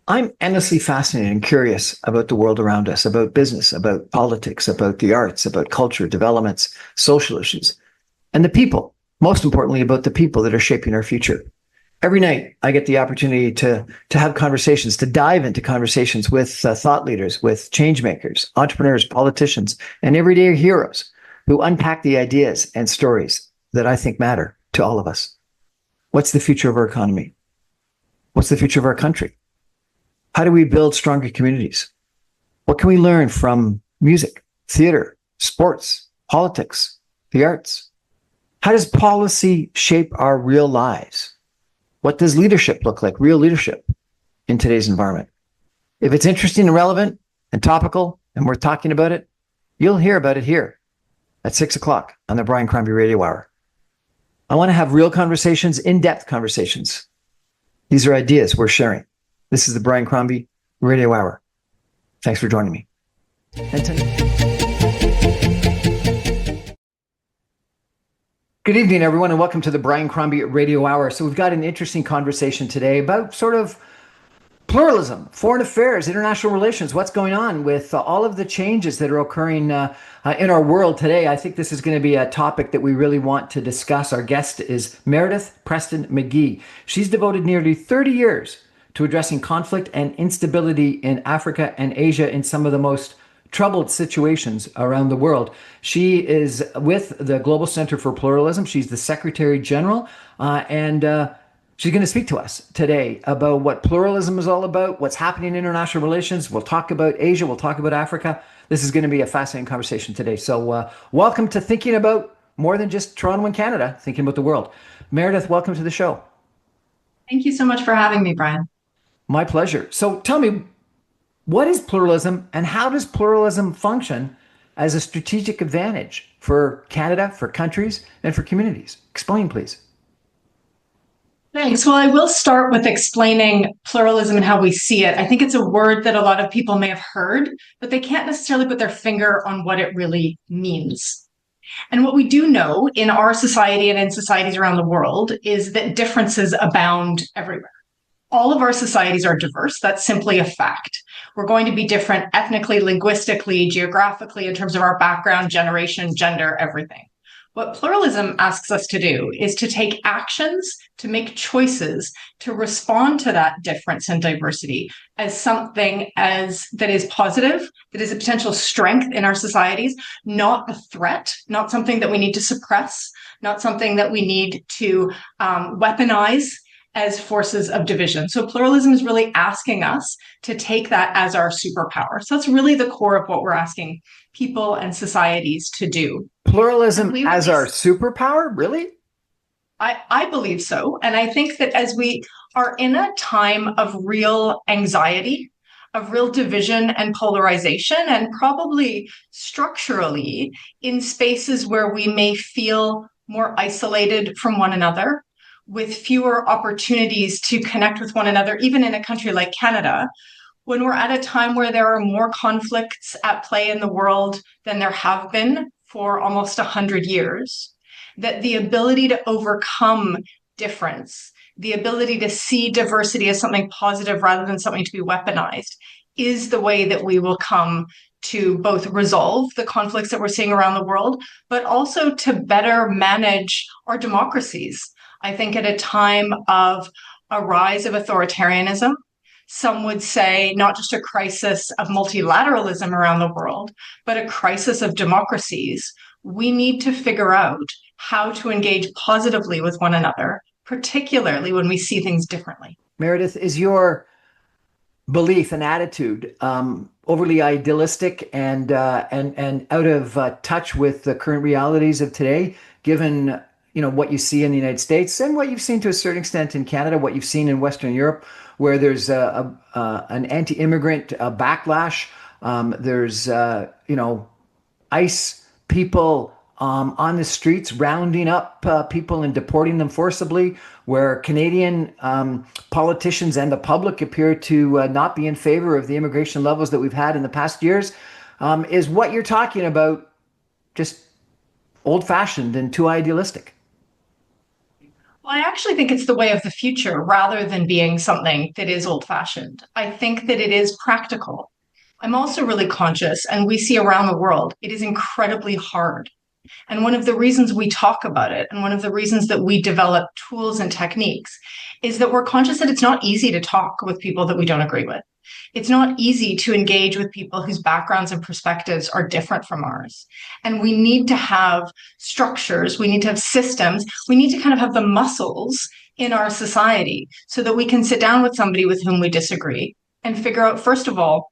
I'm endlessly fascinated and curious about the world around us, about business, about politics, about the arts, about culture, developments, social issues, and the people. Most importantly, about the people that are shaping our future. Every night, I get the opportunity to have conversations, to dive into conversations with thought leaders, with change makers, entrepreneurs, politicians, and everyday heroes who unpack the ideas and stories that I think matter to all of us. What's the future of our economy? What's the future of our country? How do we build stronger communities? What can we learn from music, theater, sports, politics, the arts? How does policy shape our real lives? What does leadership look like, real leadership in today's environment? If it's interesting and relevant and topical and we're talking about it, you'll hear about it here at 6 o'clock on the Brian Crombie Radio Hour. I want to have real conversations, in-depth conversations. These are ideas we're sharing. This is the Brian Crombie Radio Hour. Thanks for joining me. Good evening, everyone, and welcome to the Brian Crombie Radio Hour. So we've got an interesting conversation today about sort of pluralism, foreign affairs, international relations, what's going on with all of the changes that are occurring in our world today. I think this is going to be a topic that we really want to discuss. Our guest is Meredith Preston McGhie. She's devoted nearly 30 years to addressing conflict and instability in Africa and Asia in some of the most troubled situations around the world. She is with the Global Center for Pluralism. She's the Secretary General, and she's going to speak to us today about what pluralism is all about, what's happening in international relations. We'll talk about Asia. We'll talk about Africa. This is going to be a fascinating conversation today. So welcome to thinking about more than just Toronto and Canada, thinking about the world. Meredith, welcome to the show. Thank you so much for having me, Brian. My pleasure. So tell me, what is pluralism and how does pluralism function as a strategic advantage for Canada, for countries, and for communities? Explain, please. Thanks. Well, I will start with explaining pluralism and how we see it. I think it's a word that a lot of people may have heard, but they can't necessarily put their finger on what it really means. And what we do know in our society and in societies around the world is that differences abound everywhere. All of our societies are diverse. That's simply a fact. We're going to be different ethnically, linguistically, geographically, in terms of our background, generation, gender, everything. What pluralism asks us to do is to take actions, to make choices, to respond to that difference and diversity as something that is positive, that is a potential strength in our societies, not a threat, not something that we need to suppress, not something that we need to weaponize as forces of division. So pluralism is really asking us to take that as our superpower. So that's really the core of what we're asking people and societies to do. Pluralism as our superpower? Really? I believe so. And I think that as we are in a time of real anxiety, of real division and polarization, and probably structurally in spaces where we may feel more isolated from one another, with fewer opportunities to connect with one another, even in a country like Canada, when we're at a time where there are more conflicts at play in the world than there have been for almost 100 years, that the ability to overcome difference, the ability to see diversity as something positive rather than something to be weaponized, is the way that we will come to both resolve the conflicts that we're seeing around the world, but also to better manage our democracies. I think at a time of a rise of authoritarianism, some would say not just a crisis of multilateralism around the world, but a crisis of democracies, we need to figure out how to engage positively with one another, particularly when we see things differently. Meredith, is your belief and attitude overly idealistic and out of touch with the current realities of today, given what you see in the United States and what you've seen to a certain extent in Canada, what you've seen in Western Europe, where there's an anti-immigrant backlash. There's ICE people on the streets rounding up people and deporting them forcibly, where Canadian politicians and the public appear to not be in favor of the immigration levels that we've had in the past years. Is what you're talking about just old-fashioned and too idealistic? Well, I actually think it's the way of the future rather than being something that is old fashioned. I think that it is practical. I'm also really conscious, and we see around the world, it is incredibly hard. And one of the reasons we talk about it, and one of the reasons that we develop tools and techniques, is that we're conscious that it's not easy to talk with people that we don't agree with. It's not easy to engage with people whose backgrounds and perspectives are different from ours. And we need to have structures, we need to have systems, we need to kind of have the muscles in our society so that we can sit down with somebody with whom we disagree and figure out, first of all,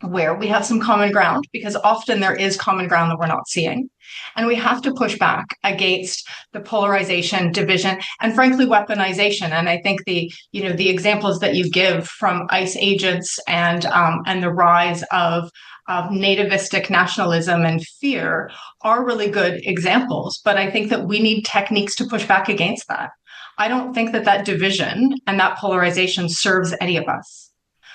where we have some common ground, because often there is common ground that we're not seeing. And we have to push back against the polarization, division, and frankly, weaponization. And I think the examples that you give from ICE agents and the rise of nativistic nationalism and fear are really good examples. But I think that we need techniques to push back against that. I don't think that division and that polarization serves any of us.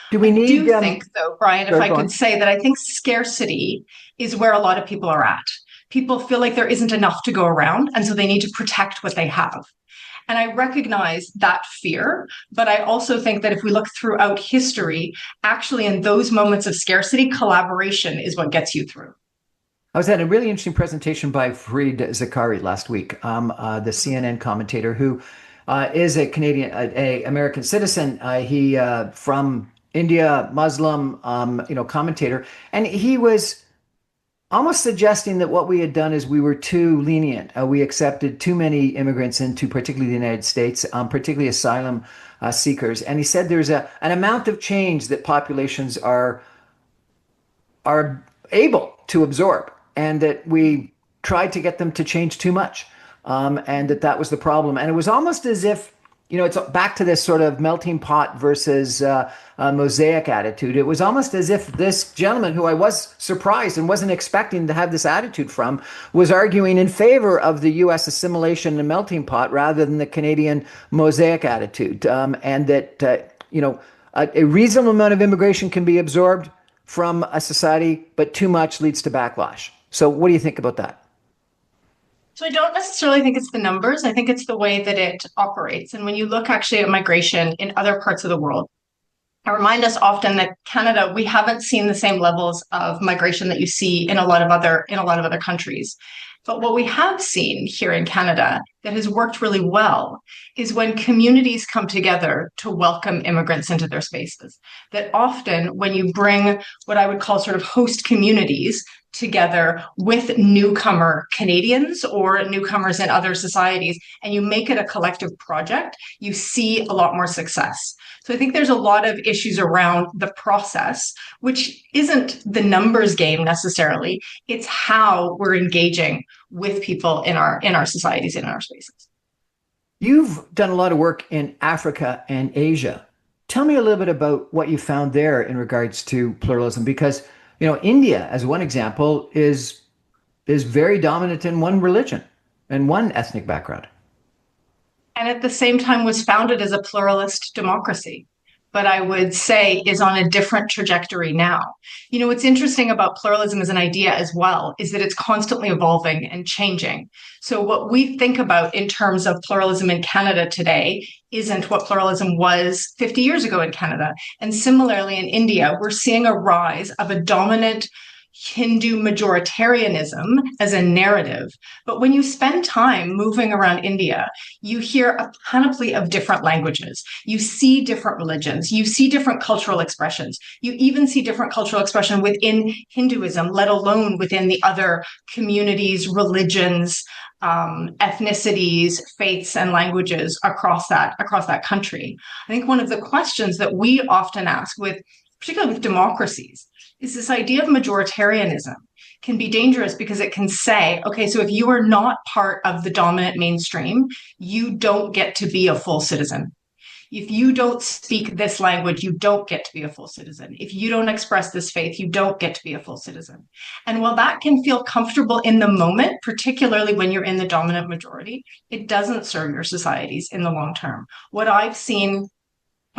Do we I need? do think, though, Brian, if Sorry, I go could on. say that I think scarcity is where a lot of people are at. People feel like there isn't enough to go around, and so they need to protect what they have. And I recognize that fear, but I also think that if we look throughout history, actually in those moments of scarcity, collaboration is what gets you through. I was at a really interesting presentation by Fareed Zakaria last week, the CNN commentator who is a Canadian, a American citizen. He from India, Muslim, commentator, and he was almost suggesting that what we had done is we were too lenient. We accepted too many immigrants into particularly the United States, particularly asylum seekers. And he said there's an amount of change that populations are able to absorb, and that we tried to get them to change too much, and that was the problem. And it was almost as if, it's back to this sort of melting pot versus mosaic attitude. It was almost as if this gentleman, who I was surprised and wasn't expecting to have this attitude from, was arguing in favor of the U.S. assimilation and melting pot rather than the Canadian mosaic attitude, and that a reasonable amount of immigration can be absorbed from a society, but too much leads to backlash. So what do you think about that? So I don't necessarily think it's the numbers. I think it's the way that it operates. And when you look actually at migration in other parts of the world, I remind us often that Canada, we haven't seen the same levels of migration that you see in a lot of other countries. But what we have seen here in Canada that has worked really well is when communities come together to welcome immigrants into their spaces. That often when you bring what I would call sort of host communities together with newcomer Canadians or newcomers in other societies, and you make it a collective project, you see a lot more success. So I think there's a lot of issues around the process, which isn't the numbers game necessarily. It's how we're engaging with people in our societies and in our spaces. You've done a lot of work in Africa and Asia. Tell me a little bit about what you found there in regards to pluralism, because India, as one example, is very dominant in one religion and one ethnic background. And at the same time was founded as a pluralist democracy, but I would say is on a different trajectory now. What's interesting about pluralism as an idea as well is that it's constantly evolving and changing. So what we think about in terms of pluralism in Canada today isn't what pluralism was 50 years ago in Canada. And similarly in India, we're seeing a rise of a dominant Hindu majoritarianism as a narrative. But when you spend time moving around India, you hear a panoply of different languages. You see different religions. You see different cultural expressions. You even see different cultural expression within Hinduism, let alone within the other communities, religions, ethnicities, faiths, and languages across that country. I think one of the questions that we often ask particularly with democracies, is this idea of majoritarianism can be dangerous because it can say, okay, so if you are not part of the dominant mainstream, you don't get to be a full citizen. If you don't speak this language, you don't get to be a full citizen. If you don't express this faith, you don't get to be a full citizen. And while that can feel comfortable in the moment, particularly when you're in the dominant majority, it doesn't serve your societies in the long term. What I've seen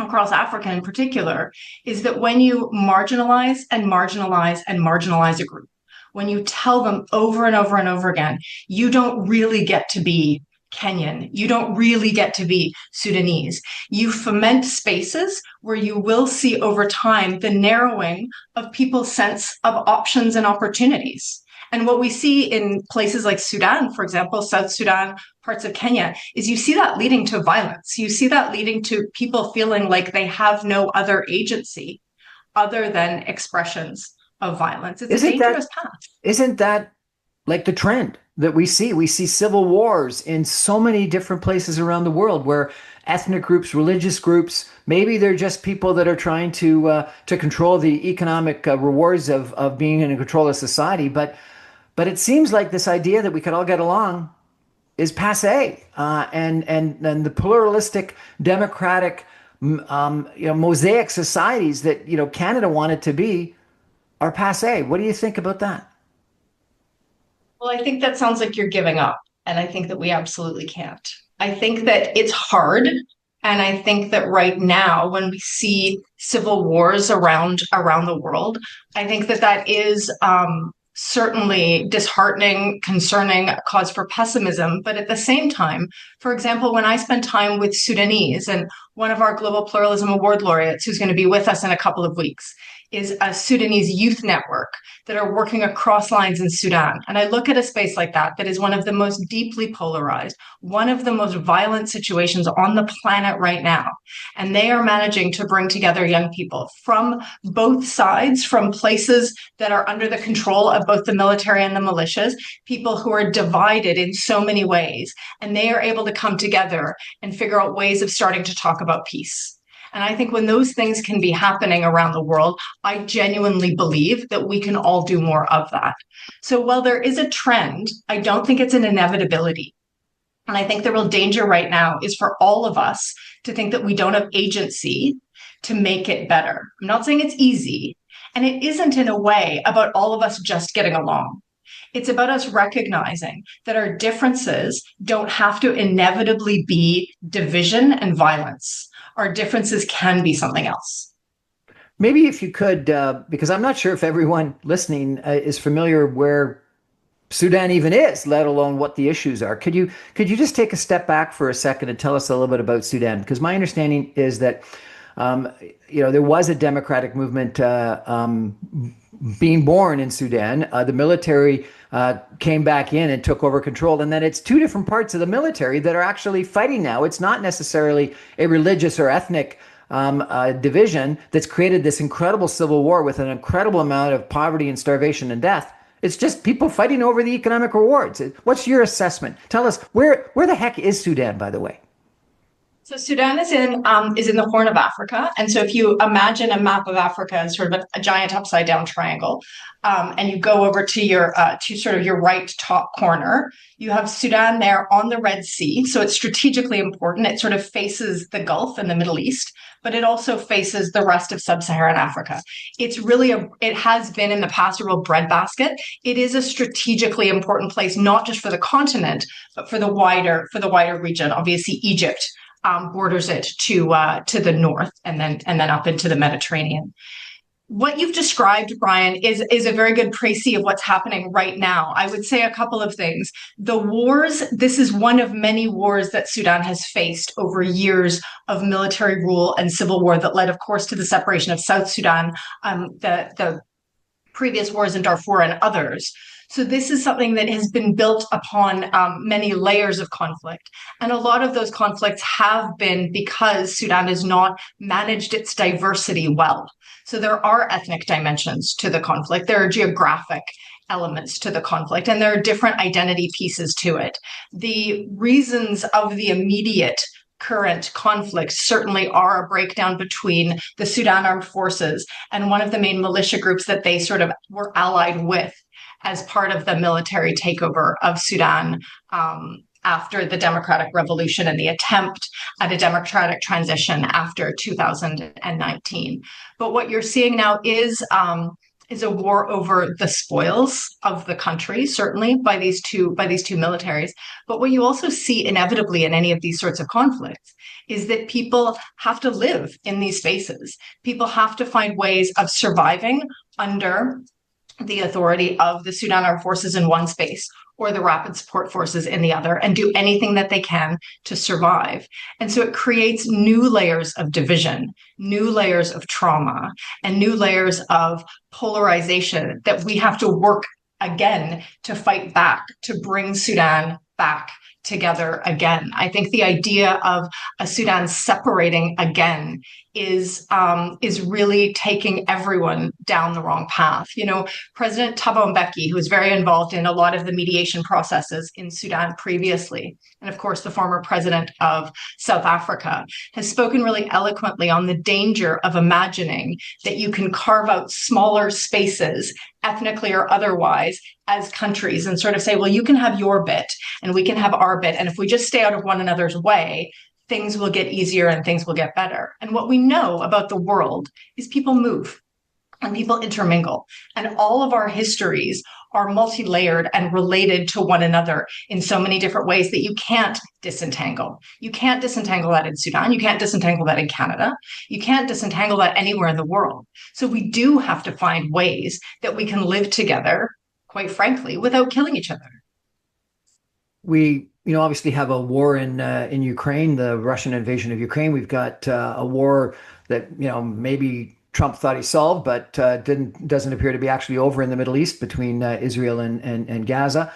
across Africa in particular, is that when you marginalize and marginalize and marginalize a group, when you tell them over and over and over again, you don't really get to be Kenyan. You don't really get to be Sudanese. You foment spaces where you will see over time the narrowing of people's sense of options and opportunities. And what we see in places like Sudan, for example, South Sudan, parts of Kenya, is you see that leading to violence. You see that leading to people feeling like they have no other agency other than expressions of violence. It's a dangerous path. Isn't that like the trend that we see? We see civil wars in so many different places around the world where ethnic groups, religious groups, maybe they're just people that are trying to control the economic rewards of being in control of society. But it seems like this idea that we could all get along is passé, and the pluralistic, democratic, mosaic societies that Canada wanted to be are passé. What do you think about that? Well, I think that sounds like you're giving up. And I think that we absolutely can't. I think that it's hard. And I think that right now, when we see civil wars around the world, I think that that is certainly disheartening, concerning, cause for pessimism. But at the same time, for example, when I spend time with Sudanese, and one of our Global Pluralism Award laureates, who's going to be with us in a couple of weeks, is a Sudanese youth network that are working across lines in Sudan. And I look at a space like that is one of the most deeply polarized, one of the most violent situations on the planet right now. And they are managing to bring together young people from both sides, from places that are under the control of both the military and the militias, people who are divided in so many ways. And they are able to come together and figure out ways of starting to talk about peace. And I think when those things can be happening around the world, I genuinely believe that we can all do more of that. So while there is a trend, I don't think it's an inevitability. And I think the real danger right now is for all of us to think that we don't have agency to make it better. I'm not saying it's easy, and it isn't in a way about all of us just getting along. It's about us recognizing that our differences don't have to inevitably be division and violence. Our differences can be something else. Maybe if you could, because I'm not sure if everyone listening is familiar where Sudan even is, let alone what the issues are. Could you just take a step back for a second and tell us a little bit about Sudan? Because my understanding is that there was a democratic movement being born in Sudan. The military came back in and took over control. And then it's two different parts of the military that are actually fighting now. It's not necessarily a religious or ethnic division that's created this incredible civil war with an incredible amount of poverty and starvation and death. It's just people fighting over the economic rewards. What's your assessment? Tell us, where the heck is Sudan, by the way? So Sudan is in the Horn of Africa, and so if you imagine a map of Africa as sort of a giant upside down triangle, and you go over to your right top corner, you have Sudan there on the Red Sea. So it's strategically important. It sort of faces the Gulf and the Middle East, but it also faces the rest of sub-Saharan Africa. It has been in the past a real breadbasket. It is a strategically important place, not just for the continent, but for the wider region. Obviously, Egypt borders it to the north, and then up into the Mediterranean. What you've described, Brian, is a very good précis of what's happening right now. I would say a couple of things. The wars, this is one of many wars that Sudan has faced over years of military rule and civil war that led, of course, to the separation of South Sudan, the previous wars in Darfur and others. So this is something that has been built upon many layers of conflict. And a lot of those conflicts have been because Sudan has not managed its diversity well. So there are ethnic dimensions to the conflict. There are geographic elements to the conflict, and there are different identity pieces to it. The reasons of the immediate current conflict certainly are a breakdown between the Sudan Armed Forces and one of the main militia groups that they sort of were allied with as part of the military takeover of Sudan after the democratic revolution and the attempt at a democratic transition after 2019. But what you're seeing now is a war over the spoils of the country, certainly by these two militaries. But what you also see inevitably in any of these sorts of conflicts is that people have to live in these spaces. People have to find ways of surviving under the authority of the Sudan Armed Forces in one space, or the rapid support forces in the other, and do anything that they can to survive. And so it creates new layers of division, new layers of trauma, and new layers of polarization that we have to work again to fight back, to bring Sudan back together again. I think the idea of a Sudan separating again is really taking everyone down the wrong path. You know, President Thabo Mbeki, who was very involved in a lot of the mediation processes in Sudan previously, and of course the former president of South Africa, has spoken really eloquently on the danger of imagining that you can carve out smaller spaces, ethnically or otherwise, as countries and sort of say, well, you can have your bit and we can have our bit. And if we just stay out of one another's way, things will get easier and things will get better. And what we know about the world is people move and people intermingle. And all of our histories are multi-layered and related to one another in so many different ways that you can't disentangle. You can't disentangle that in Sudan. You can't disentangle that in Canada. You can't disentangle that anywhere in the world. So we do have to find ways that we can live together, quite frankly, without killing each other. We, obviously have a war in Ukraine, the Russian invasion of Ukraine. We've got a war that, maybe Trump thought he solved, but doesn't appear to be actually over in the Middle East between Israel and Gaza.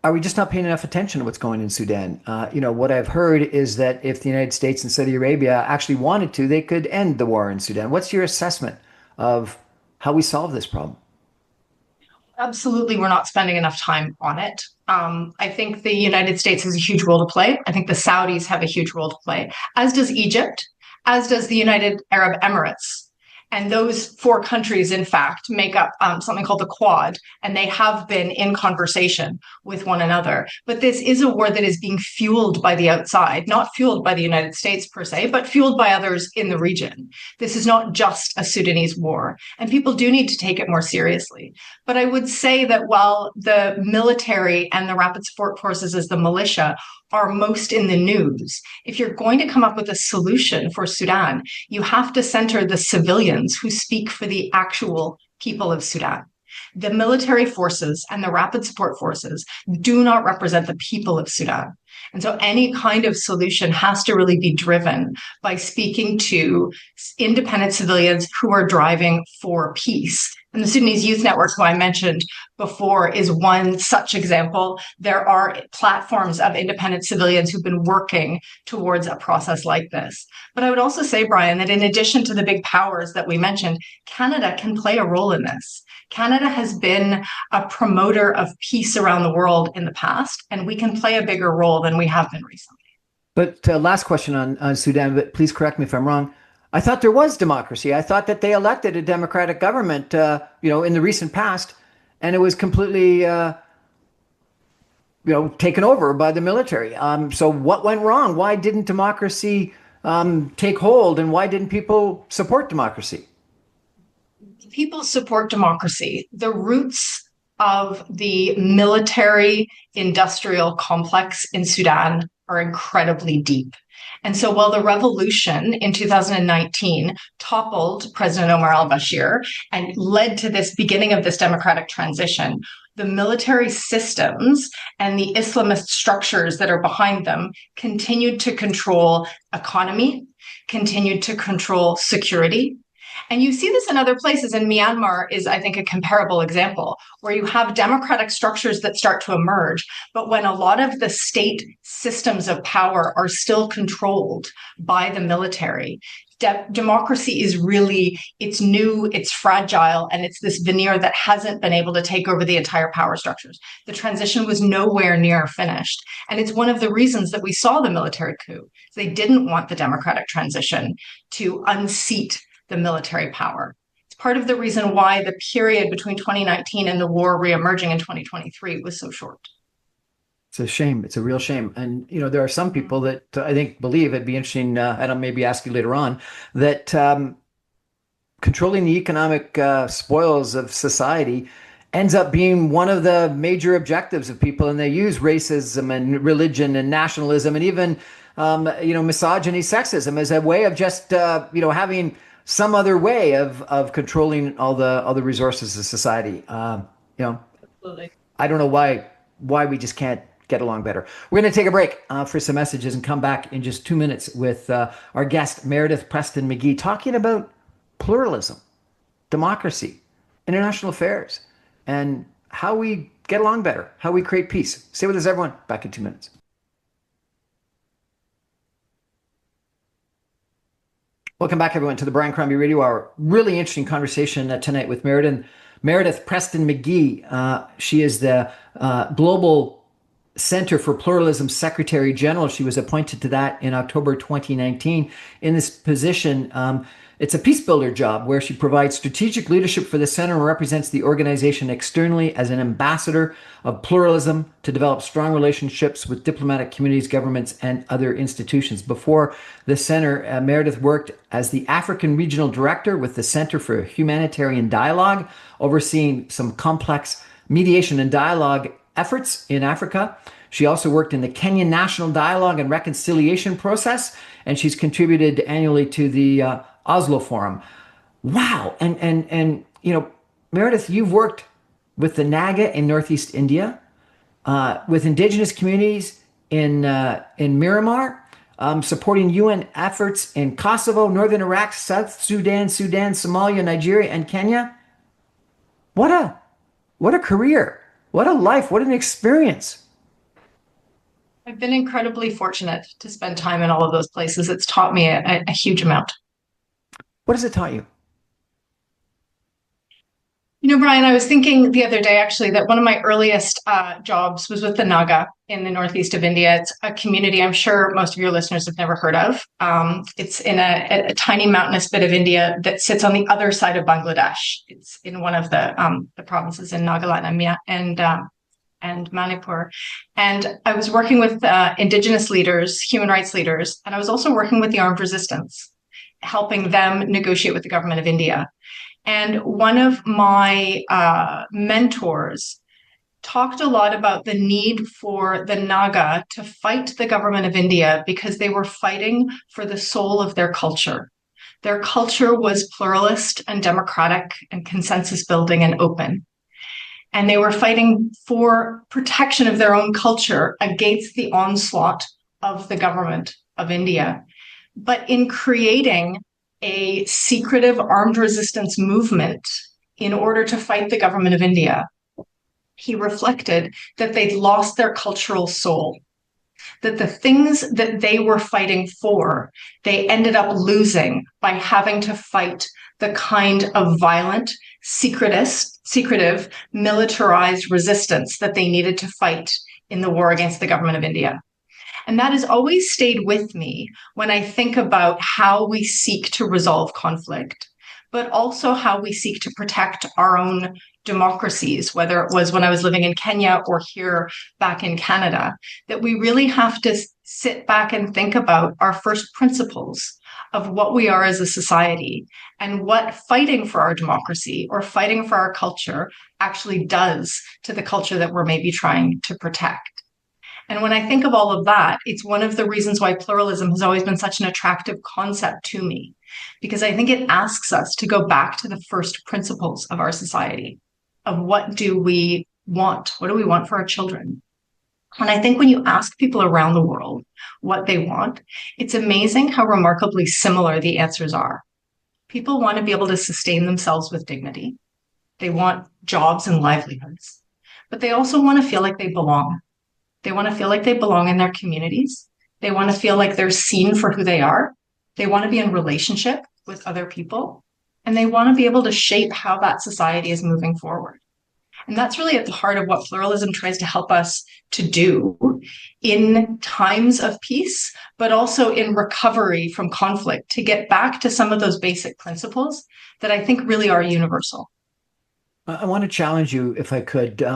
Are we just not paying enough attention to what's going on in Sudan? What I've heard is that if the United States and Saudi Arabia actually wanted to, they could end the war in Sudan. What's your assessment of how we solve this problem? Absolutely, we're not spending enough time on it. I think the United States has a huge role to play. I think the Saudis have a huge role to play, as does Egypt, as does the United Arab Emirates. And those four countries, in fact, make up something called the Quad, and they have been in conversation with one another. But this is a war that is being fueled by the outside, not fueled by the United States per se, but fueled by others in the region. This is not just a Sudanese war, and people do need to take it more seriously. But I would say that while the military and the rapid support forces as the militia are most in the news, if you're going to come up with a solution for Sudan, you have to center the civilians who speak for the actual people of Sudan. The military forces and the rapid support forces do not represent the people of Sudan. And so any kind of solution has to really be driven by speaking to independent civilians who are driving for peace. And the Sudanese Youth Network, who I mentioned before, is one such example. There are platforms of independent civilians who've been working towards a process like this. But I would also say, Brian, that in addition to the big powers that we mentioned, Canada can play a role in this. Canada has been a promoter of peace around the world in the past, and we can play a bigger role than we have been recently. But last question on Sudan, but please correct me if I'm wrong. I thought there was democracy. I thought that they elected a democratic government, in the recent past, and it was completely, taken over by the military. So what went wrong? Why didn't democracy take hold, and why didn't people support democracy? People support democracy. The roots of the military industrial complex in Sudan are incredibly deep. And so while the revolution in 2019 toppled President Omar al-Bashir and led to this beginning of this democratic transition, the military systems and the Islamist structures that are behind them continued to control economy, continued to control security. And you see this in other places, and Myanmar is, I think, a comparable example, where you have democratic structures that start to emerge, but when a lot of the state systems of power are still controlled by the military, democracy is really, it's new, it's fragile, and it's this veneer that hasn't been able to take over the entire power structures. The transition was nowhere near finished. And it's one of the reasons that we saw the military coup. They didn't want the democratic transition to unseat the military power. It's part of the reason why the period between 2019 and the war reemerging in 2023 was so short. It's a shame. It's a real shame. And, there are some people that I think believe it'd be interesting, and I'll maybe ask you later on, that controlling the economic spoils of society ends up being one of the major objectives of people. And they use racism and religion and nationalism and even, misogyny, sexism as a way of just, having some other way of controlling all the resources of society. Absolutely. I don't know why we just can't get along better. We're going to take a break for some messages and come back in just 2 minutes with our guest, Meredith Preston McGhie, talking about pluralism, democracy, international affairs, and how we get along better, how we create peace. Stay with us, everyone. Back in 2 minutes. Welcome back, everyone, to the Brian Crombie Radio Hour. Really interesting conversation tonight with Meredith Preston McGhie. She is the Global Center for Pluralism Secretary General. She was appointed to that in October 2019. In this position, it's a peace builder job where she provides strategic leadership for the center and represents the organization externally as an ambassador of pluralism to develop strong relationships with diplomatic communities, governments, and other institutions. Before the center, Meredith worked as the African Regional Director with the Center for Humanitarian Dialogue, overseeing some complex mediation and dialogue efforts in Africa. She also worked in the Kenyan National Dialogue and Reconciliation process, and she's contributed annually to the Oslo Forum. Wow. And Meredith, you've worked with the Naga in Northeast India, with indigenous communities in Myanmar, supporting UN efforts in Kosovo, Northern Iraq, South Sudan, Somalia, Nigeria, and Kenya. What a career. What a life. What an experience. I've been incredibly fortunate to spend time in all of those places. It's taught me a huge amount. What has it taught you? Brian, I was thinking the other day, actually, that one of my earliest jobs was with the Naga in the northeast of India. It's a community I'm sure most of your listeners have never heard of. It's in a tiny mountainous bit of India that sits on the other side of Bangladesh. It's in one of the provinces in Nagaland and Manipur. And I was working with indigenous leaders, human rights leaders, and I was also working with the armed resistance, helping them negotiate with the government of India. And one of my mentors talked a lot about the need for the Naga to fight the government of India because they were fighting for the soul of their culture. Their culture was pluralist and democratic and consensus building and open. And they were fighting for protection of their own culture against the onslaught of the government of India. But in creating a secretive armed resistance movement in order to fight the government of India, he reflected that they'd lost their cultural soul, that the things that they were fighting for, they ended up losing by having to fight the kind of violent, secretive, militarized resistance that they needed to fight in the war against the government of India. And that has always stayed with me when I think about how we seek to resolve conflict, but also how we seek to protect our own democracies, whether it was when I was living in Kenya or here back in Canada, that we really have to sit back and think about our first principles of what we are as a society and what fighting for our democracy or fighting for our culture actually does to the culture that we're maybe trying to protect. And when I think of all of that, it's one of the reasons why pluralism has always been such an attractive concept to me, because I think it asks us to go back to the first principles of our society, of what do we want? What do we want for our children? And I think when you ask people around the world what they want, it's amazing how remarkably similar the answers are. People want to be able to sustain themselves with dignity. They want jobs and livelihoods, but they also want to feel like they belong. They want to feel like they belong in their communities. They want to feel like they're seen for who they are. They want to be in relationship with other people, and they want to be able to shape how that society is moving forward. And that's really at the heart of what pluralism tries to help us to do in times of peace, but also in recovery from conflict, to get back to some of those basic principles that I think really are universal. I want to challenge you, if I could,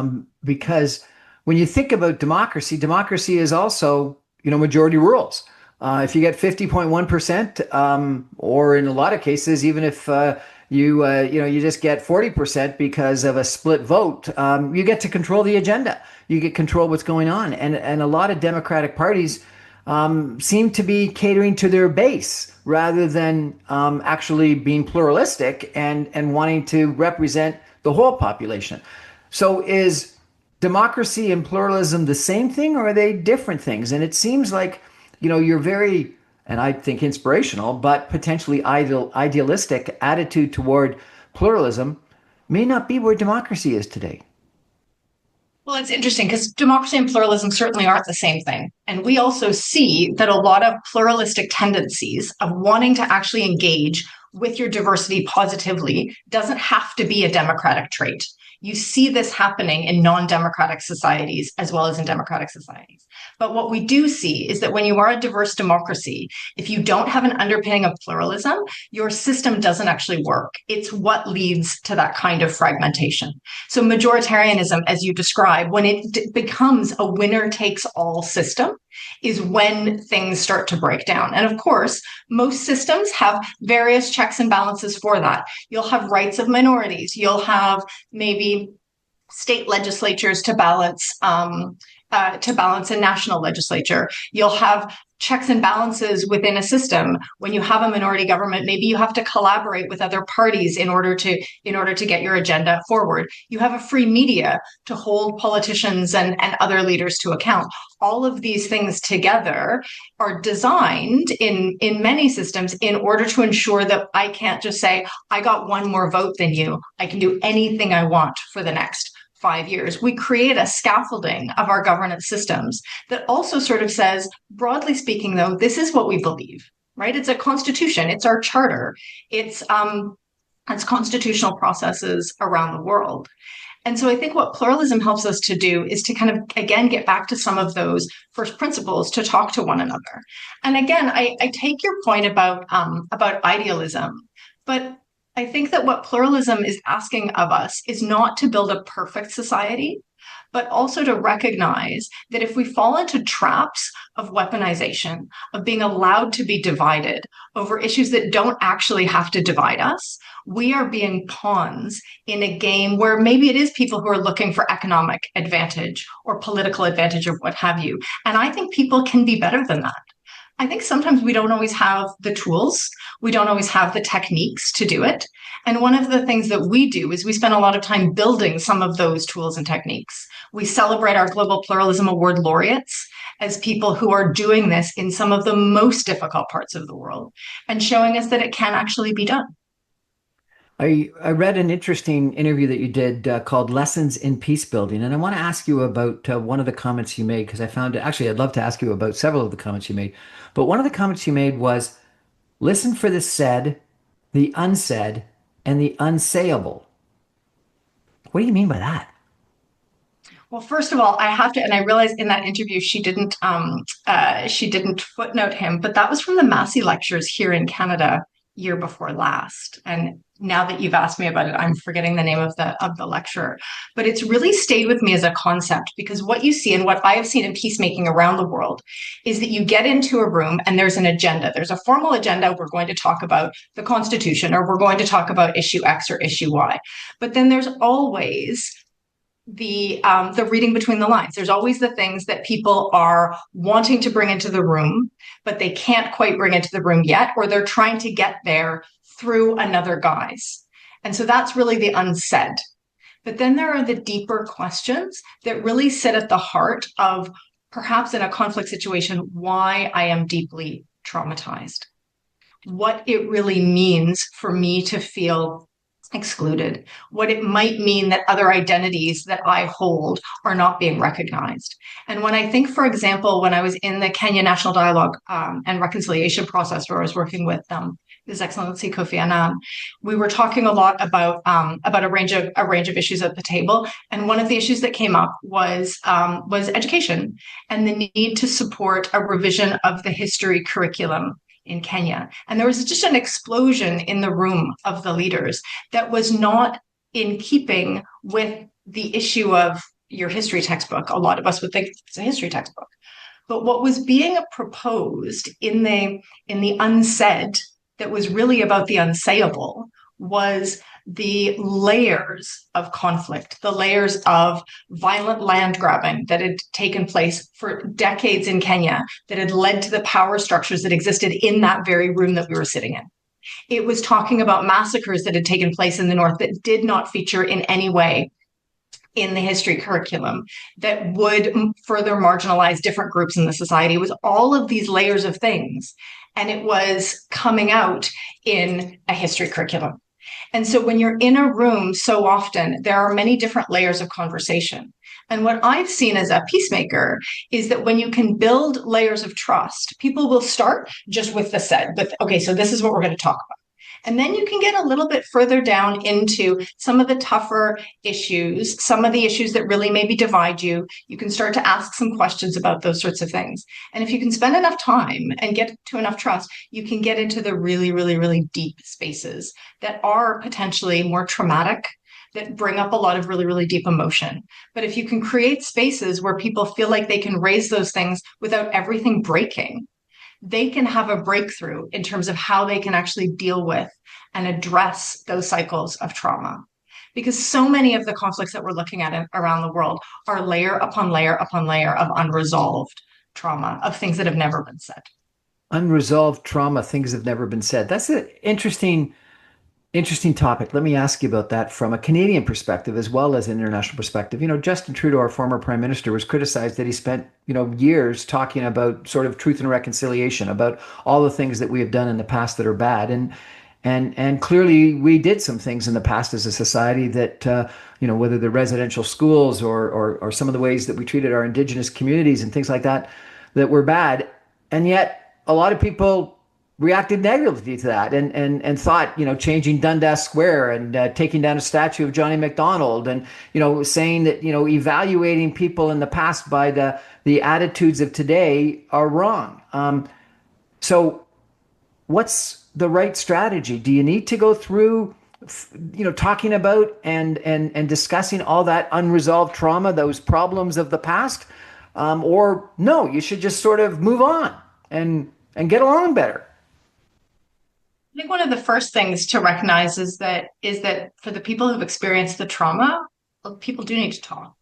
because when you think about democracy, democracy is also, majority rules. If you get 50.1%, or in a lot of cases, even if you just get 40% because of a split vote, you get to control the agenda. You get control what's going on, and a lot of Democratic parties seem to be catering to their base rather than actually being pluralistic and wanting to represent the whole population. So is democracy and pluralism the same thing, or are they different things? And it seems like, you're very, and I think inspirational, but potentially idealistic attitude toward pluralism may not be where democracy is today. Well, it's interesting because democracy and pluralism certainly aren't the same thing. And we also see that a lot of pluralistic tendencies of wanting to actually engage with your diversity positively doesn't have to be a democratic trait. You see this happening in non-democratic societies as well as in democratic societies. But what we do see is that when you are a diverse democracy, if you don't have an underpinning of pluralism, your system doesn't actually work. It's what leads to that kind of fragmentation. So majoritarianism, as you describe, when it becomes a winner takes all system, is when things start to break down. And of course, most systems have various checks and balances for that. You'll have rights of minorities. You'll have maybe state legislatures to balance a national legislature. You'll have checks and balances within a system. When you have a minority government, maybe you have to collaborate with other parties in order to get your agenda forward. You have a free media to hold politicians and other leaders to account. All of these things together are designed in many systems in order to ensure that I can't just say, I got one more vote than you. I can do anything I want for the next 5 years. We create a scaffolding of our governance systems that also sort of says, broadly speaking, though, this is what we believe, right? It's a constitution. It's our charter. It's constitutional processes around the world. And so I think what pluralism helps us to do is to kind of, again, get back to some of those first principles to talk to one another. And again, I take your point about idealism, but I think that what pluralism is asking of us is not to build a perfect society, but also to recognize that if we fall into traps of weaponization, of being allowed to be divided over issues that don't actually have to divide us, we are being pawns in a game where maybe it is people who are looking for economic advantage or political advantage or what have you. And I think people can be better than that. I think sometimes we don't always have the tools. We don't always have the techniques to do it. And one of the things that we do is we spend a lot of time building some of those tools and techniques. We celebrate our Global Pluralism Award laureates as people who are doing this in some of the most difficult parts of the world and showing us that it can actually be done. I read an interesting interview that you did called Lessons in Peacebuilding. And I want to ask you about one of the comments you made, because I found it, actually, I'd love to ask you about several of the comments you made. But one of the comments you made was listen for the said, the unsaid, and the unsayable. What do you mean by that? Well, first of all, I have to, and I realized in that interview she didn't footnote him, but that was from the Massey lectures here in Canada year before last. And now that you've asked me about it, I'm forgetting the name of the lecturer. But it's really stayed with me as a concept, because what you see and what I have seen in peacemaking around the world is that you get into a room and there's an agenda. There's a formal agenda. We're going to talk about the Constitution, or we're going to talk about issue X or issue Y. But then there's always the reading between the lines. There's always the things that people are wanting to bring into the room, but they can't quite bring into the room yet, or they're trying to get there through another guise. And so that's really the unsaid. But then there are the deeper questions that really sit at the heart of, perhaps in a conflict situation, why I am deeply traumatized, what it really means for me to feel excluded, what it might mean that other identities that I hold are not being recognized. And when I think, for example, when I was in the Kenya National Dialogue and Reconciliation process, where I was working with His Excellency Kofi Annan, we were talking a lot about a range of issues at the table. And one of the issues that came up was education and the need to support a revision of the history curriculum in Kenya. And there was just an explosion in the room of the leaders that was not in keeping with the issue of your history textbook. A lot of us would think it's a history textbook. But what was being proposed in the unsaid, that was really about the unsayable, was the layers of conflict, the layers of violent land grabbing that had taken place for decades in Kenya, that had led to the power structures that existed in that very room that we were sitting in. It was talking about massacres that had taken place in the north that did not feature in any way in the history curriculum that would further marginalize different groups in the society. It was all of these layers of things, and it was coming out in a history curriculum. And so when you're in a room so often, there are many different layers of conversation. And what I've seen as a peacemaker is that when you can build layers of trust, people will start just with the set, but okay, so this is what we're going to talk about. And then you can get a little bit further down into some of the tougher issues, some of the issues that really maybe divide you. You can start to ask some questions about those sorts of things. And if you can spend enough time and get to enough trust, you can get into the really, really, really deep spaces that are potentially more traumatic, that bring up a lot of really, really deep emotion. But if you can create spaces where people feel like they can raise those things without everything breaking, they can have a breakthrough in terms of how they can actually deal with and address those cycles of trauma. Because so many of the conflicts that we're looking at around the world are layer upon layer upon layer of unresolved trauma, of things that have never been said. Unresolved trauma, things have never been said. That's an interesting topic. Let me ask you about that from a Canadian perspective as well as an international perspective. Justin Trudeau, our former prime minister, was criticized that he spent, years talking about sort of truth and reconciliation, about all the things that we have done in the past that are bad. And clearly we did some things in the past as a society that, whether the residential schools or some of the ways that we treated our Indigenous communities and things like that, that were bad. And yet a lot of people reacted negatively to that and thought, changing Dundas Square and taking down a statue of Johnny MacDonald and, saying that, evaluating people in the past by the attitudes of today are wrong. So what's the right strategy? Do you need to go through, talking about and discussing all that unresolved trauma, those problems of the past? Or no, you should just sort of move on and get along better? I think one of the first things to recognize is that for the people who've experienced the trauma, people do need to talk.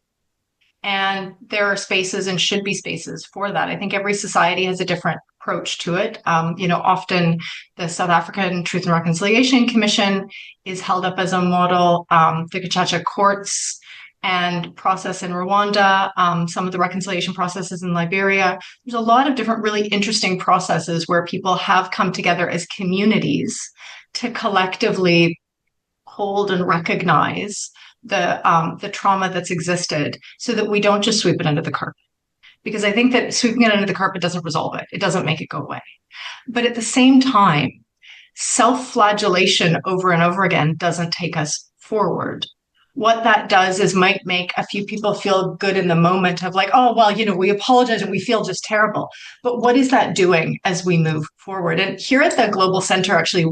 And there are spaces and should be spaces for that. I think every society has a different approach to it. Often the South African Truth and Reconciliation Commission is held up as a model. The Gacaca courts and process in Rwanda, some of the reconciliation processes in Liberia. There's a lot of different really interesting processes where people have come together as communities to collectively hold and recognize the trauma that's existed so that we don't just sweep it under the carpet. Because I think that sweeping it under the carpet doesn't resolve it. It doesn't make it go away. But at the same time, self-flagellation over and over again doesn't take us forward. What that does is might make a few people feel good in the moment of like, oh, well, we apologize and we feel just terrible. But what is that doing as we move forward? And here at the Global Center, actually,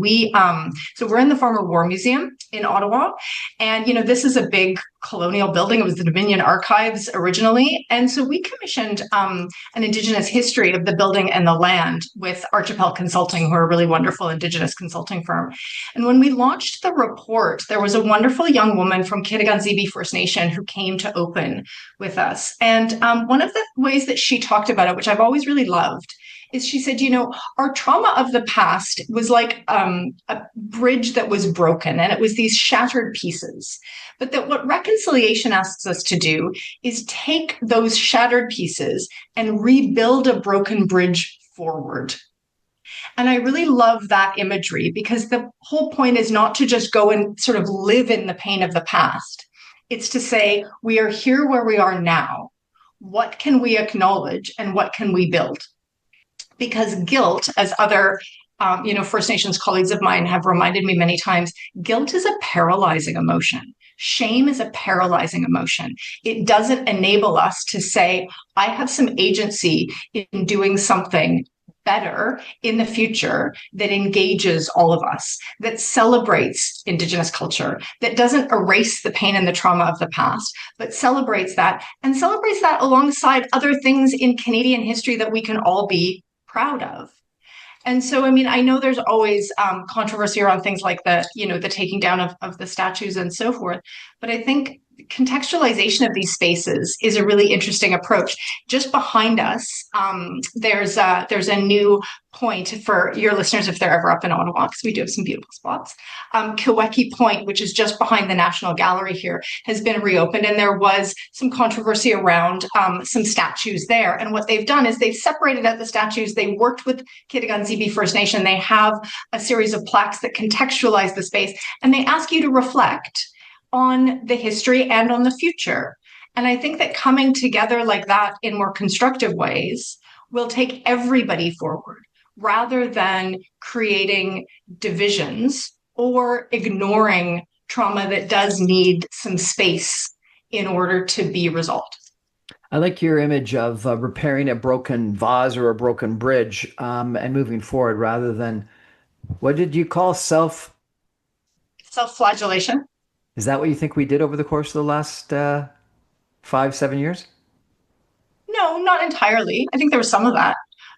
so we're in the former War Museum in Ottawa. And, this is a big colonial building. It was the Dominion Archives originally. And so we commissioned an Indigenous history of the building and the land with Archipel Consulting, who are a really wonderful Indigenous consulting firm. And when we launched the report, there was a wonderful young woman from Kitigan-Zibi First Nation who came to open with us. And one of the ways that she talked about it, which I've always really loved, is she said, our trauma of the past was like a bridge that was broken, and it was these shattered pieces. But that what reconciliation asks us to do is take those shattered pieces and rebuild a broken bridge forward. And I really love that imagery because the whole point is not to just go and sort of live in the pain of the past. It's to say, we are here where we are now. What can we acknowledge and what can we build? Because guilt, as other First Nations colleagues of mine have reminded me many times, guilt is a paralyzing emotion. Shame is a paralyzing emotion. It doesn't enable us to say, I have some agency in doing something better in the future that engages all of us, that celebrates Indigenous culture, that doesn't erase the pain and the trauma of the past, but celebrates that and celebrates that alongside other things in Canadian history that we can all be proud of. And so, I know there's always controversy around things like the taking down of the statues and so forth. But I think contextualization of these spaces is a really interesting approach. Just behind us, there's a new point for your listeners if they're ever up in Ottawa, because we do have some beautiful spots. Kiweki Point, which is just behind the National Gallery here, has been reopened, and there was some controversy around some statues there. And what they've done is they've separated out the statues. They worked with Kitigan-Zibi First Nation. They have a series of plaques that contextualize the space, and they ask you to reflect on the history and on the future. And I think that coming together like that in more constructive ways will take everybody forward rather than creating divisions or ignoring trauma that does need some space in order to be resolved. I like your image of repairing a broken vase or a broken bridge and moving forward rather than, what did you call self-flagellation? Is that what you think we did over the course of the last 5-7 years? No, not entirely. I think there was some of that.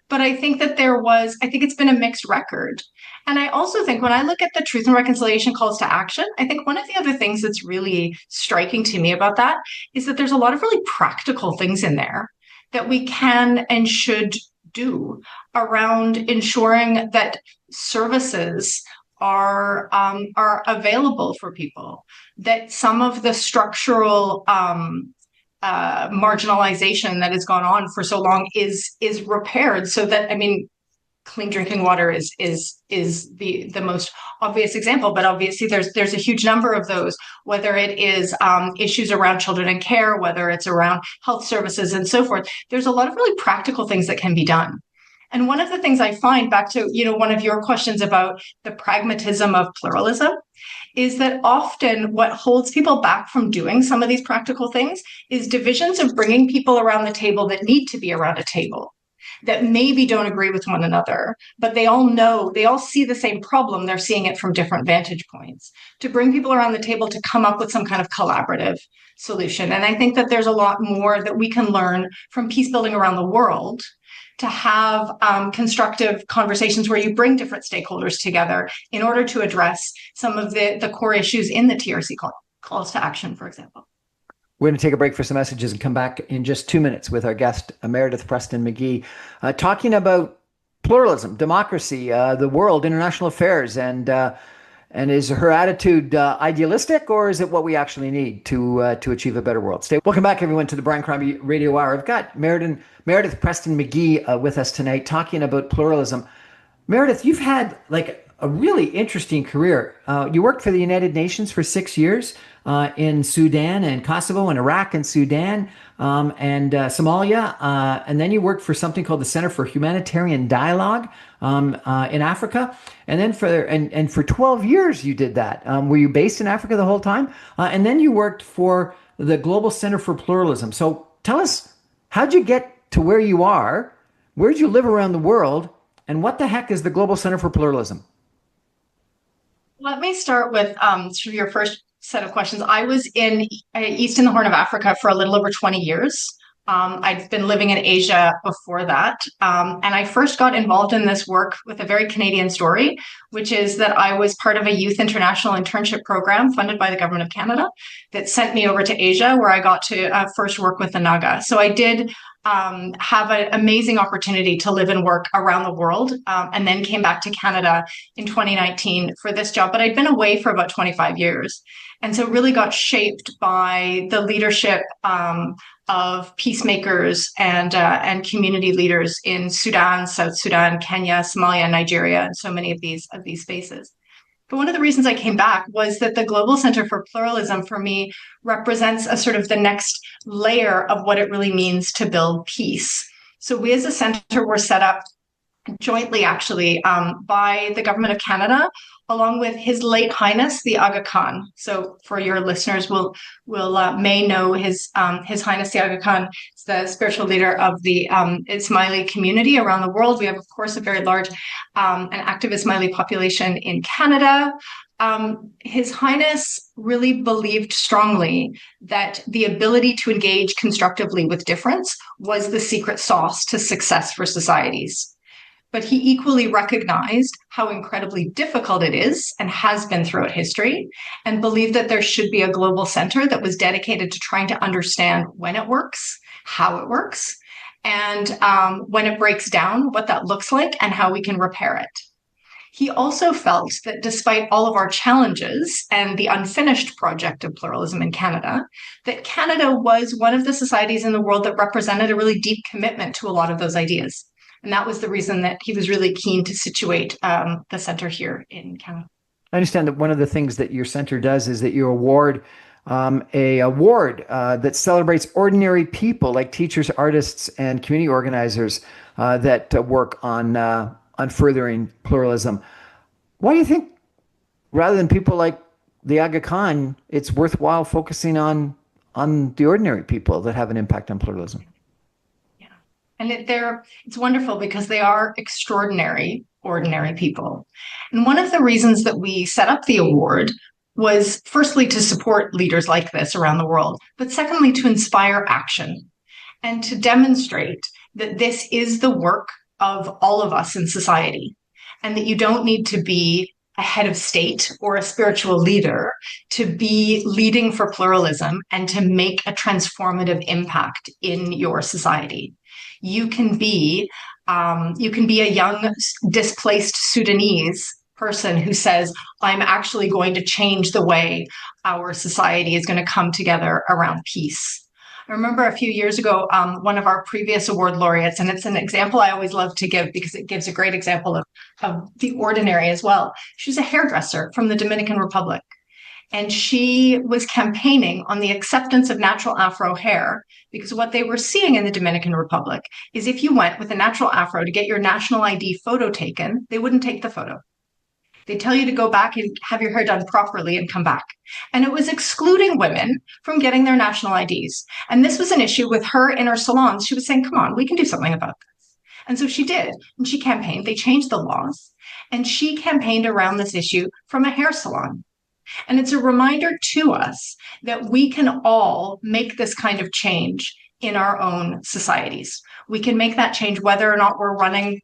But I think that I think it's been a mixed record. And I also think when I look at the Truth and Reconciliation calls to action, I think one of the other things that's really striking to me about that is that there's a lot of really practical things in there that we can and should do around ensuring that services are available for people, that some of the structural marginalization that has gone on for so long is repaired, so that, I mean, clean drinking water is the most obvious example, but obviously there's a huge number of those, whether it is issues around children in care, whether it's around health services and so forth. There's a lot of really practical things that can be done. And one of the things I find, back to, one of your questions about the pragmatism of pluralism, is that often what holds people back from doing some of these practical things is divisions of bringing people around the table that need to be around a table, that maybe don't agree with one another, but they all see the same problem. They're seeing it from different vantage points. To bring people around the table to come up with some kind of collaborative solution. And I think that there's a lot more that we can learn from peace building around the world, to have constructive conversations where you bring different stakeholders together in order to address some of the core issues in the TRC calls to action, for example. We're going to take a break for some messages and come back in just 2 minutes with our guest, Meredith Preston McGhie, talking about pluralism, democracy, the world, international affairs, and is her attitude idealistic, or is it what we actually need to achieve a better world? Welcome back, everyone, to the Brian Crombie Radio Hour. I've got Meredith Preston McGhie with us tonight, talking about pluralism. Meredith, you've had like a really interesting career. You worked for the United Nations for 6 years in Sudan and Kosovo and Iraq and Sudan and Somalia. And then you worked for something called the Center for Humanitarian Dialogue in Africa. And then for 12 years you did that. Were you based in Africa the whole time? And then you worked for the Global Center for Pluralism. So tell us, how'd you get to where you are? Where'd you live around the world? And what the heck is the Global Center for Pluralism? Let me start with sort of your first set of questions. I was in East in the Horn of Africa for a little over 20 years. I'd been living in Asia before that. And I first got involved in this work with a very Canadian story, which is that I was part of a youth international internship program funded by the government of Canada that sent me over to Asia, where I got to first work with the Naga. So I did have an amazing opportunity to live and work around the world, and then came back to Canada in 2019 for this job. But I'd been away for about 25 years. And so really got shaped by the leadership of peacemakers and community leaders in Sudan, South Sudan, Kenya, Somalia, Nigeria, and so many of these spaces. But one of the reasons I came back was that the Global Center for Pluralism for me represents a sort of the next layer of what it really means to build peace. So we as a center were set up jointly, actually, by the government of Canada, along with His Late Highness, the Aga Khan. So for your listeners, may know His Highness, the Aga Khan, is the spiritual leader of the Ismaili community around the world. We have, of course, a very large and active Ismaili population in Canada. His Highness really believed strongly that the ability to engage constructively with difference was the secret sauce to success for societies. but he equally recognized how incredibly difficult it is and has been throughout history, and believed that there should be a global center that was dedicated to trying to understand when it works, how it works, and when it breaks down, what that looks like and how we can repair it. He also felt that despite all of our challenges and the unfinished project of pluralism in Canada, that Canada was one of the societies in the world that represented a really deep commitment to a lot of those ideas. And that was the reason that he was really keen to situate the center here in Canada. I understand that one of the things that your center does is that you award a award that celebrates ordinary people like teachers, artists, and community organizers that work on furthering pluralism. Why do you think, rather than people like the Aga Khan, it's worthwhile focusing on the ordinary people that have an impact on pluralism? Yeah, and it's wonderful because they are extraordinary, ordinary people. And one of the reasons that we set up the award was firstly to support leaders like this around the world, but secondly to inspire action and to demonstrate that this is the work of all of us in society, and that you don't need to be a head of state or a spiritual leader to be leading for pluralism and to make a transformative impact in your society. You can be a young displaced Sudanese person who says, I'm actually going to change the way our society is going to come together around peace. I remember a few years ago, one of our previous award laureates, and it's an example I always love to give because it gives a great example of the ordinary as well. She's a hairdresser from the Dominican Republic, and she was campaigning on the acceptance of natural Afro hair because what they were seeing in the Dominican Republic is if you went with a natural Afro to get your national ID photo taken, they wouldn't take the photo. They tell you to go back and have your hair done properly and come back. And it was excluding women from getting their national IDs. And this was an issue with her in her salons. She was saying, come on, we can do something about this. And so she did. And she campaigned. They changed the laws. And she campaigned around this issue from a hair salon. And it's a reminder to us that we can all make this kind of change in our own societies. We can make that change whether or not we're running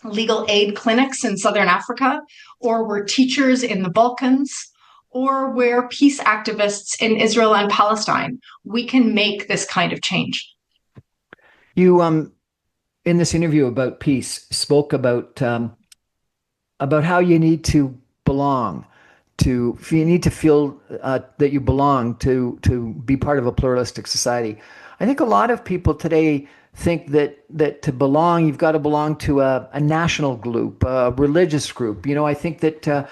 legal aid clinics in Southern Africa, or we're teachers in the Balkans, or we're peace activists in Israel and Palestine. We can make this kind of change. You, in this interview about peace, spoke about how you need to belong, you need to feel that you belong to be part of a pluralistic society. I think a lot of people today think that to belong, you've got to belong to a national group, a religious group. I think that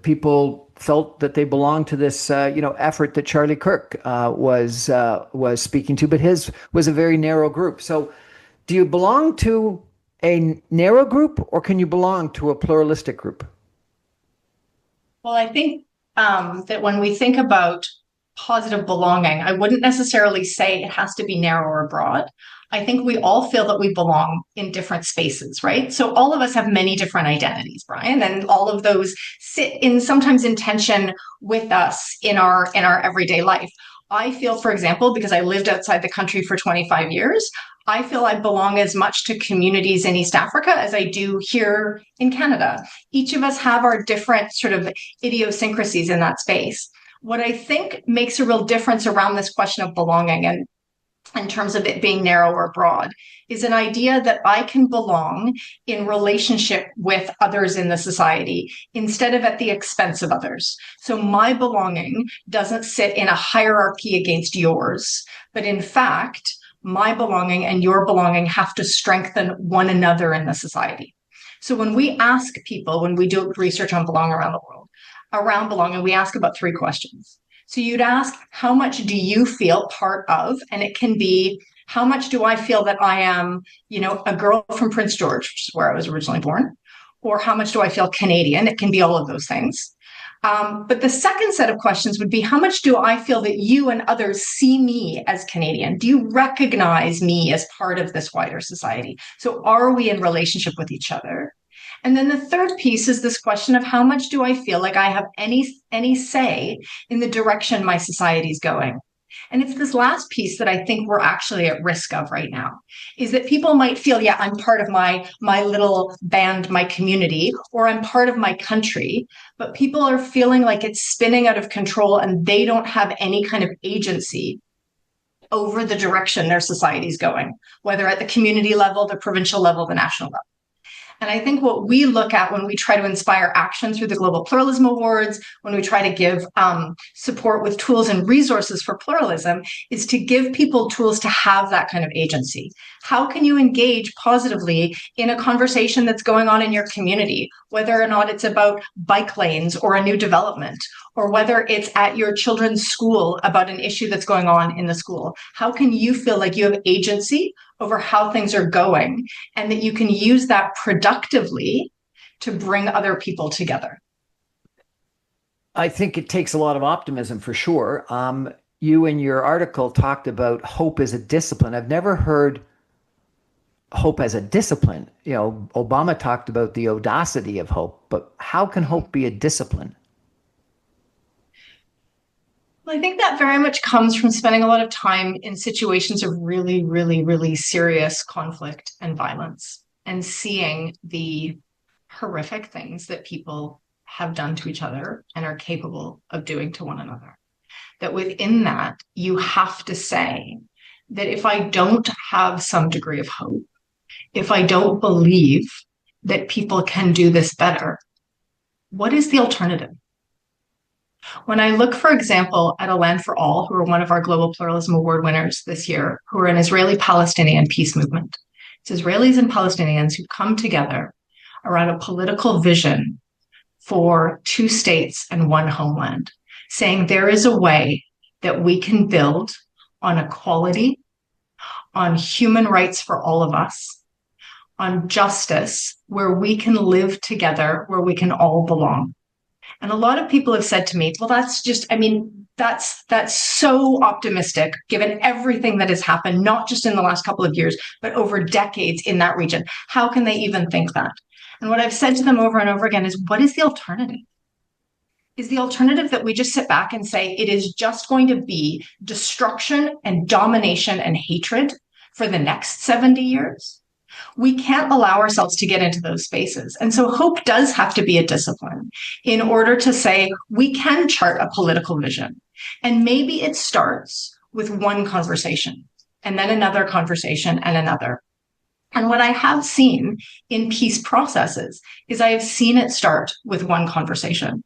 people felt that they belonged to this, effort that Charlie Kirk was speaking to, but his was a very narrow group. So do you belong to a narrow group, or can you belong to a pluralistic group? Well, I think that when we think about positive belonging, I wouldn't necessarily say it has to be narrow or broad. I think we all feel that we belong in different spaces, right? So all of us have many different identities, Brian, and all of those sit in sometimes in tension with us in our everyday life. I feel, for example, because I lived outside the country for 25 years, I feel I belong as much to communities in East Africa as I do here in Canada. Each of us have our different sort of idiosyncrasies in that space. What I think makes a real difference around this question of belonging, and in terms of it being narrow or broad, is an idea that I can belong in relationship with others in the society instead of at the expense of others. So my belonging doesn't sit in a hierarchy against yours, but in fact, my belonging and your belonging have to strengthen one another in the society. So when we ask people, when we do research on belonging around the world, around belonging, we ask about 3 questions. So you'd ask, how much do you feel part of? And it can be, how much do I feel that I am, a girl from Prince George, which is where I was originally born? Or how much do I feel Canadian? It can be all of those things. But the second set of questions would be, how much do I feel that you and others see me as Canadian? Do you recognize me as part of this wider society? So are we in relationship with each other? And then the third piece is this question of how much do I feel like I have any say in the direction my society is going? And it's this last piece that I think we're actually at risk of right now, is that people might feel, yeah, I'm part of my little band, my community, or I'm part of my country, but people are feeling like it's spinning out of control and they don't have any kind of agency over the direction their society is going, whether at the community level, the provincial level, the national level. And I think what we look at when we try to inspire action through the Global Pluralism Awards, when we try to give support with tools and resources for pluralism, is to give people tools to have that kind of agency. How can you engage positively in a conversation that's going on in your community, whether or not it's about bike lanes or a new development, or whether it's at your children's school about an issue that's going on in the school? How can you feel like you have agency over how things are going, and that you can use that productively to bring other people together? I think it takes a lot of optimism for sure. You in your article talked about hope as a discipline. I've never heard hope as a discipline. You know, Obama talked about the audacity of hope, but how can hope be a discipline? Well, I think that very much comes from spending a lot of time in situations of really, really, really serious conflict and violence, and seeing the horrific things that people have done to each other and are capable of doing to one another. That within that, you have to say that if I don't have some degree of hope, if I don't believe that people can do this better, what is the alternative? When I look, for example, at A Land for All, who are one of our Global Pluralism Award winners this year, who are an Israeli-Palestinian peace movement. It's Israelis and Palestinians who come together around a political vision for two states and one homeland, saying there is a way that we can build on equality, on human rights for all of us, on justice, where we can live together, where we can all belong. And a lot of people have said to me, well, that's just, I mean, that's so optimistic, given everything that has happened, not just in the last couple of years, but over decades in that region. How can they even think that? And what I've said to them over and over again is, what is the alternative? Is the alternative that we just sit back and say it is just going to be destruction and domination and hatred for the next 70 years? We can't allow ourselves to get into those spaces. And so hope does have to be a discipline in order to say we can chart a political vision. And maybe it starts with one conversation, and then another conversation, and another. And what I have seen in peace processes is I have seen it start with one conversation.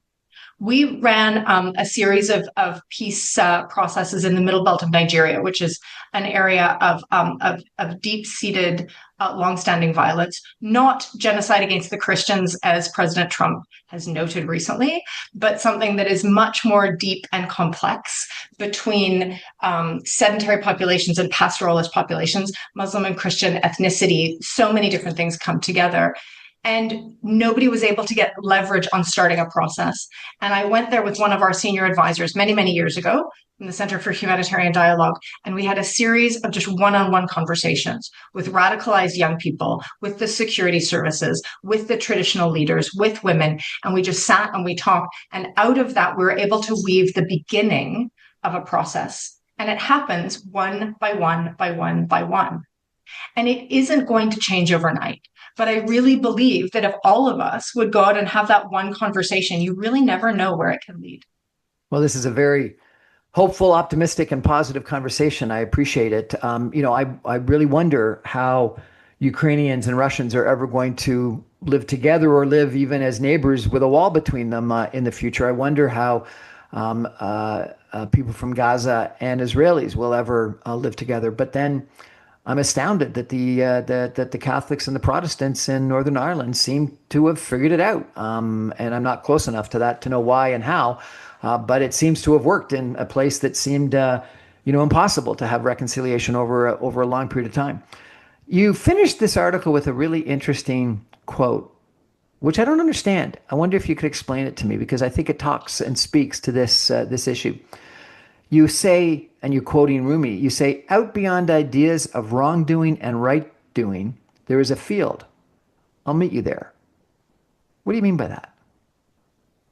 We ran a series of peace processes in the middle belt of Nigeria, which is an area of deep-seated, longstanding violence, not genocide against the Christians, as President Trump has noted recently, but something that is much more deep and complex between sedentary populations and pastoralist populations, Muslim and Christian ethnicity. So many different things come together. And nobody was able to get leverage on starting a process. And I went there with one of our senior advisors many, many years ago in the Center for Humanitarian Dialogue. And we had a series of just one-on-one conversations with radicalized young people, with the security services, with the traditional leaders, with women. And we just sat and we talked. And out of that, we were able to weave the beginning of a process. And it happens one by one, by one, by one. And it isn't going to change overnight. But I really believe that if all of us would go out and have that one conversation, you really never know where it can lead. Well, this is a very hopeful, optimistic, and positive conversation. I appreciate it. I really wonder how Ukrainians and Russians are ever going to live together or live even as neighbors with a wall between them in the future. I wonder how people from Gaza and Israelis will ever live together. But then I'm astounded that the Catholics and the Protestants in Northern Ireland seem to have figured it out. And I'm not close enough to that to know why and how, but it seems to have worked in a place that seemed, impossible to have reconciliation over a long period of time. You finished this article with a really interesting quote, which I don't understand. I wonder if you could explain it to me, because I think it talks and speaks to this issue. You say, and you're quoting Rumi, you say, out beyond ideas of wrongdoing and right doing, there is a field. I'll meet you there. What do you mean by that?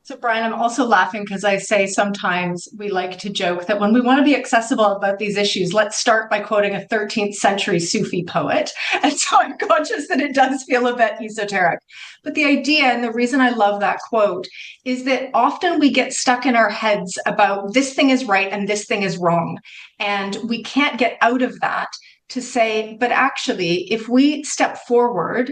So, Brian, I'm also laughing because I say sometimes we like to joke that when we want to be accessible about these issues, let's start by quoting a 13th century Sufi poet. And so I'm conscious that it does feel a bit esoteric. But the idea and the reason I love that quote is that often we get stuck in our heads about this thing is right and this thing is wrong. And we can't get out of that to say, but actually, if we step forward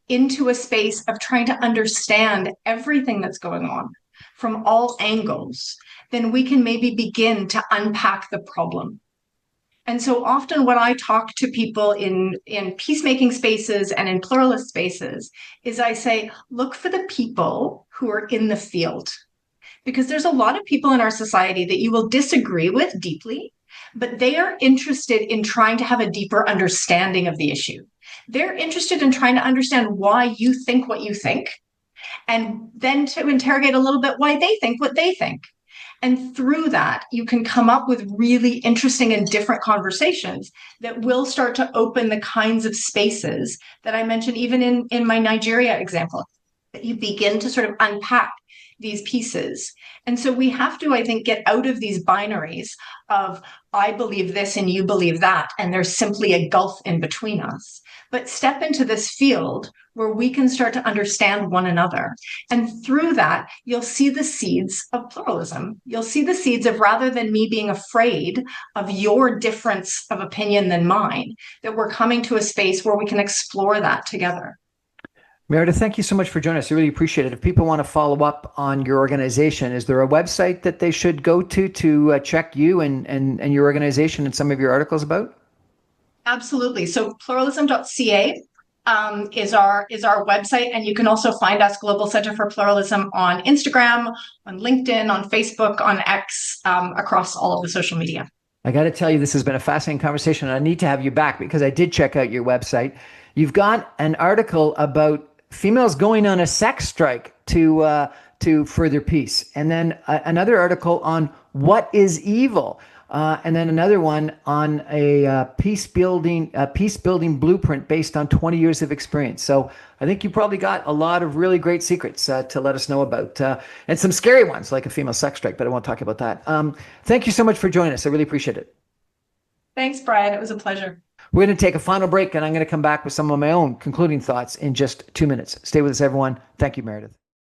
into a space of trying to understand everything that's going on from all angles, then we can maybe begin to unpack the problem. And so often when I talk to people in peacemaking spaces and in pluralist spaces is I say, look for the people who are in the field. Because there's a lot of people in our society that you will disagree with deeply, but they are interested in trying to have a deeper understanding of the issue. They're interested in trying to understand why you think what you think, and then to interrogate a little bit why they think what they think. And through that, you can come up with really interesting and different conversations that will start to open the kinds of spaces that I mentioned, even in my Nigeria example, that you begin to sort of unpack these pieces. And so we have to, I think, get out of these binaries of I believe this and you believe that, and there's simply a gulf in between us. But step into this field where we can start to understand one another. And through that, you'll see the seeds of pluralism. You'll see the seeds of, rather than me being afraid of your difference of opinion than mine, that we're coming to a space where we can explore that together. Meredith, thank you so much for joining us. I really appreciate it. If people want to follow up on your organization, is there a website that they should go to check you and your organization and some of your articles about? Absolutely. So pluralism.ca is our website, and you can also find us, Global Center for Pluralism, on Instagram, on LinkedIn, on Facebook, on X, across all of the social media. I got to tell you, this has been a fascinating conversation, and I need to have you back because I did check out your website. You've got an article about females going on a sex strike to further peace, and then another article on what is evil. And then another one on a peace building blueprint based on 20 years of experience. So I think you probably got a lot of really great secrets to let us know about, and some scary ones like a female sex strike, but I won't talk about that. Thank you so much for joining us. I really appreciate it. Thanks, Brian. It was a pleasure. We're going to take a final break, and I'm going to come back with some of my own concluding thoughts in just 2 minutes. Stay with us, everyone. Thank you, Meredith.